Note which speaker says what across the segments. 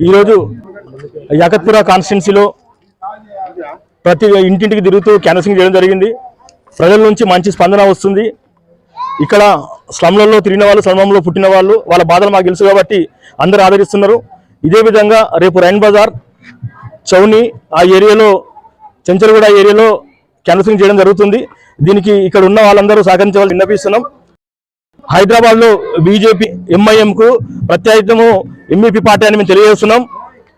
Speaker 1: ఈరోజు యాకత్పుర కాన్స్టిట్యున్సీలో ప్రతి ఇంటింటికి తిరుగుతూ క్యాన్వసింగ్ చేయడం జరిగింది. ప్రజల నుంచి మంచి స్పందన వస్తుంది. ఇక్కడ స్లమ్లలో తిరిగిన వాళ్ళు, స్లమ్లో పుట్టిన వాళ్ళు, వాళ్ళ బాధలు మాకు తెలుసు కాబట్టి అందరూ ఆదరిస్తున్నారు. ఇదే విధంగా రేపు రైన్ బజార్, చౌని ఆ ఏరియాలో, చెంచలగూడ ఏరియాలో క్యాన్వసింగ్ చేయడం జరుగుతుంది. దీనికి ఇక్కడ ఉన్న వాళ్ళందరూ సహకరించాలని విన్నపిస్తున్నాం. హైదరాబాద్లో బీజేపీ ఎంఐఎంకు ప్రత్యేకము ఎంఈపీ పార్టీ అని మేము తెలియజేస్తున్నాం.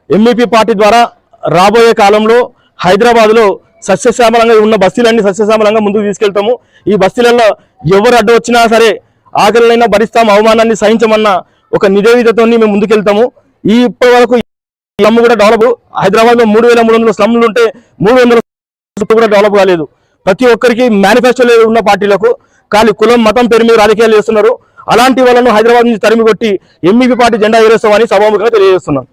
Speaker 1: ఎంఈపీ పార్టీ ద్వారా రాబోయే కాలంలో హైదరాబాద్లో సస్యశ్యామలంగా ఉన్న బస్తీలన్నీ సస్యశ్యామలంగా ముందుకు తీసుకెళ్తాము. ఈ బస్తీలలో ఎవరు అడ్డు వచ్చినా సరే ఆకలినైనా భరిస్తాము, అవమానాన్ని సహించమన్న ఒక నివేదికతో మేము ముందుకెళ్తాము. ఇప్పటి వరకు స్లమ్ కూడా డెవలప్, హైదరాబాద్లో 3300 స్లమ్లు ఉంటే 300 కూడా డెవలప్ కాలేదు. ప్రతి ఒక్కరికి మేనిఫెస్టోలో ఉన్న పార్టీలకు ఖాళీ కులం మతం పేరు మీద రాజకీయాలు చేస్తున్నారు. అలాంటి వాళ్ళను హైదరాబాద్ నుంచి తరిమి కొట్టి ఎంఈపీ పార్టీ జెండా ఎగరేస్తామని సభాముఖంగా తెలియజేస్తున్నాం.